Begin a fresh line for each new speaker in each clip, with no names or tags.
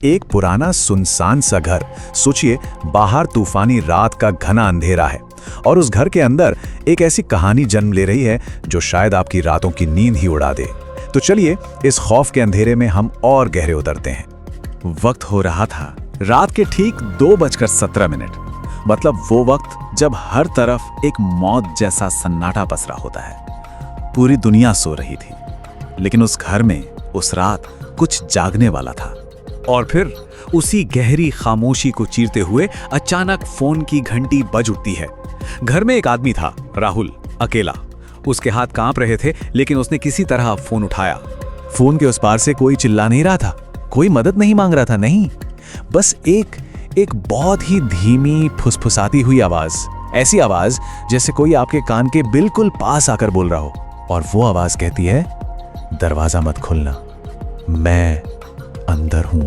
एक पुराना सुनसान सा घर। सोचिए, बाहर तूफानी रात का घना अंधेरा है और उस घर के अंदर एक ऐसी कहानी जन्म ले रही है जो शायद आपकी रातों की नींद ही उड़ा दे। तो चलिए इस खौफ के अंधेरे में हम और गहरे उतरते हैं। वक्त हो रहा था रात के ठीक 2:17। मतलब वो वक्त जब हर तरफ एक मौत जैसा सन्नाटा पसरा होता है। पूरी दुनिया सो रही थी, लेकिन उस घर में उस रात कुछ जागने वाला था। और फिर उसी गहरी खामोशी को चीरते हुए अचानक फोन की घंटी बज उठती है। घर में एक आदमी था, राहुल, अकेला। उसके हाथ कांप रहे थे, लेकिन उसने किसी तरह फोन उठाया। फोन के उस पार से कोई चिल्ला नहीं रहा था, कोई मदद नहीं मांग रहा था, नहीं। बस एक बहुत ही धीमी फुसफुसाती हुई आवाज, ऐसी आवाज जैसे कोई आपके कान के बिल्कुल पास आकर बोल रहा हो। और वो आवाज कहती है, दरवाजा मत खोलना, मैं अंदर हूं।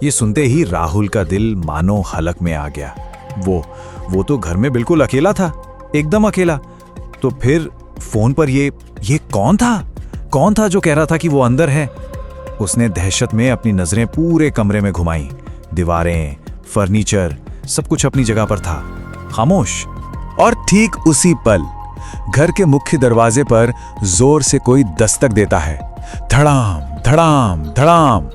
ये सुनते ही राहुल का दिल मानो हलक में आ गया। वो तो घर में बिल्कुल अकेला था, एकदम अकेला। तो फिर फोन पर ये कौन था? कौन था जो कह रहा था कि वो अंदर है? उसने दहशत में अपनी नजरें पूरे कमरे में घुमाई। दीवारें, फर्नीचर, सब कुछ अपनी जगह पर था, खामोश। और ठीक उसी पल घर के मुख्य दरवाजे पर जोर से कोई दस्तक देता है। धड़ाम धड़ाम धड़ाम,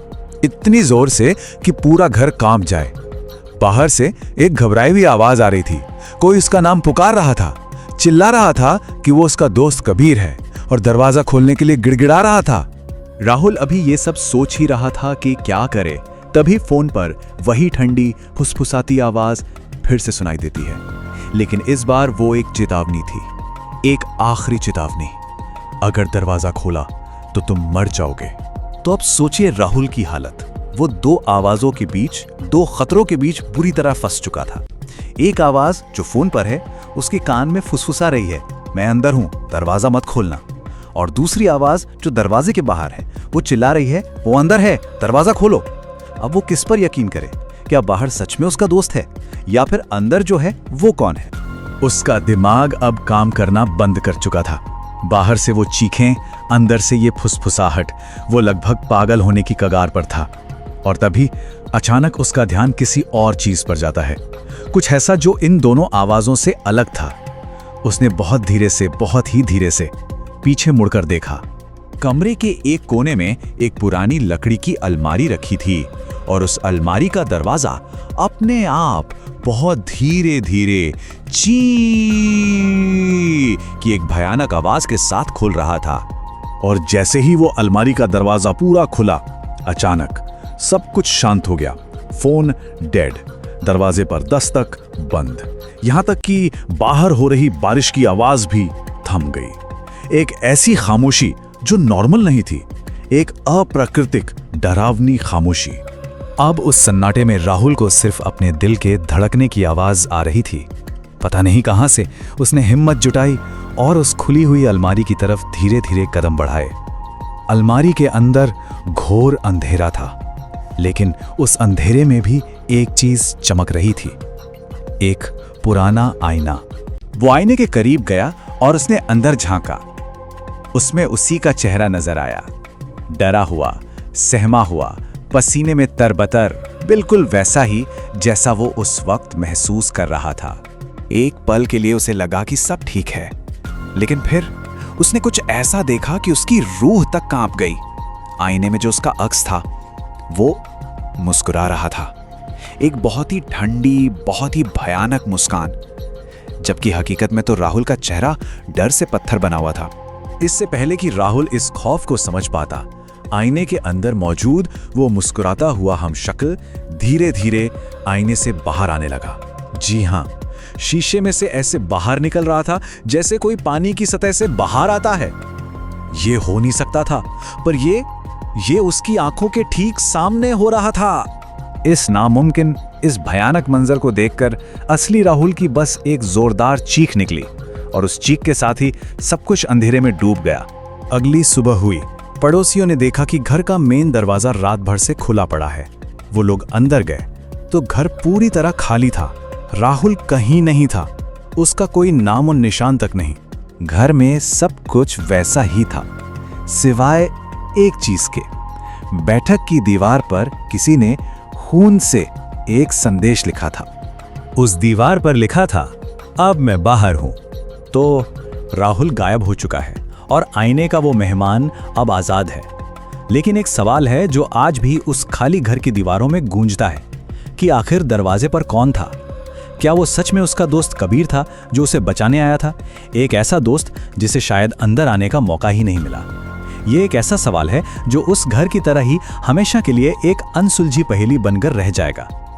इतनी जोर से कि पूरा घर कांप जाए। बाहर से एक घबराई हुई आवाज आ रही थी। कोई उसका नाम पुकार रहा था, चिल्ला रहा था कि वो उसका दोस्त कबीर है और दरवाजा खोलने के लिए गिड़गिड़ा रहा था। राहुल अभी ये सब सोच ही रहा था कि क्या करे, तभी फोन पर वही ठंडी फुसफुसाती आवाज फिर से सुनाई देती है। लेकिन इस बार वो एक चेतावनी थी, एक आखिरी चेतावनी। अगर दरवाजा खोला तो तुम मर जाओगे। तो अब सोचिए राहुल की हालत। वो दो आवाजों के बीच, दो खतरों के बीच बुरी तरह फंस चुका था। एक आवाज जो फोन पर है, उसके कान में फुसफुसा रही है, मैं अंदर हूं, दरवाजा मत खोलना। और दूसरी आवाज जो दरवाजे के बाहर है, वो चिल्ला रही है, वो अंदर है, दरवाजा खोलो। अब वो किस पर यकीन करे? क्या बाहर सच में उसका दोस्त है, या फिर अंदर जो है वो कौन है? उसका दिमाग अब काम करना बंद कर चुका था। बाहर से वो चीखें, अंदर से ये फुसफुसाहट। वो लगभग पागल होने की कगार पर था। और तभी अचानक उसका ध्यान किसी और चीज पर जाता है, कुछ ऐसा जो इन दोनों आवाजों से अलग था। उसने बहुत ही धीरे से पीछे मुड़कर देखा। कमरे के एक कोने में एक पुरानी लकड़ी की अलमारी रखी थी और उस अलमारी का दरवाजा अपने आप बहुत धीरे धीरे ची की एक भयानक आवाज के साथ खुल रहा था। और जैसे ही वो अलमारी का दरवाजा पूरा खुला, अचानक सब कुछ शांत हो गया। फोन डेड, दरवाजे पर दस्तक बंद, यहां तक कि बाहर हो रही बारिश की आवाज भी थम गई। एक ऐसी खामोशी जो नॉर्मल नहीं थी, एक अप्राकृतिक डरावनी खामोशी। अब उस सन्नाटे में राहुल को सिर्फ अपने दिल के धड़कने की आवाज आ रही थी। पता नहीं कहां से उसने हिम्मत जुटाई और उस खुली हुई अलमारी की तरफ धीरे धीरे कदम बढ़ाए। अलमारी के अंदर घोर अंधेरा था, लेकिन उस अंधेरे में भी एक चीज चमक रही थी, एक पुराना आईना। वो आईने के करीब गया और उसने अंदर झांका। उसमें उसी का चेहरा नजर आया, डरा हुआ, सहमा हुआ, पसीने में तरबतर, बिल्कुल वैसा ही जैसा वो उस वक्त महसूस कर रहा था। एक पल के लिए उसे लगा कि सब ठीक है, लेकिन फिर उसने कुछ ऐसा देखा कि उसकी रूह तक कांप गई। आईने में जो उसका अक्स था, वो मुस्कुरा रहा था, एक बहुत ही ठंडी, बहुत ही भयानक मुस्कान। जबकि हकीकत में तो राहुल का चेहरा डर से पत्थर बना हुआ था। इससे पहले कि राहुल इस खौफ को समझ पाता, आईने के अंदर मौजूद वो मुस्कुराता हुआ हमशक्ल धीरे धीरे आईने से बाहर आने लगा। जी हां, शीशे में से ऐसे बाहर निकल रहा था जैसे कोई पानी की सतह से बाहर आता है। ये हो नहीं सकता था, पर ये उसकी आंखों के ठीक सामने हो रहा था। इस नामुमकिन, इस भयानक मंजर को देखकर असली राहुल की बस एक जोरदार चीख निकली और उस चीख के साथ ही सब कुछ अंधेरे में डूब गया। अगली सुबह हुई। पड़ोसियों ने देखा कि घर का मेन दरवाजा रात भर से खुला पड़ा है। वो लोग अंदर गए तो घर पूरी तरह खाली था। राहुल कहीं नहीं था, उसका कोई नाम और निशान तक नहीं। घर में सब कुछ वैसा ही था, सिवाय एक चीज के। बैठक की दीवार पर किसी ने खून से एक संदेश लिखा था।
उस दीवार पर लिखा था, अब मैं बाहर हूं। तो राहुल गायब हो चुका है और आईने का वो मेहमान अब आजाद है। लेकिन एक सवाल है जो आज भी उस खाली घर की दीवारों में गूंजता है कि आखिर दरवाजे पर कौन था? क्या वो सच में उसका दोस्त कबीर था जो उसे बचाने आया था? एक ऐसा दोस्त जिसे शायद अंदर आने का मौका ही नहीं मिला। ये एक ऐसा सवाल है जो उस घर की तरह ही हमेशा के लिए एक अनसुलझी पहेली बनकर रह जाएगा।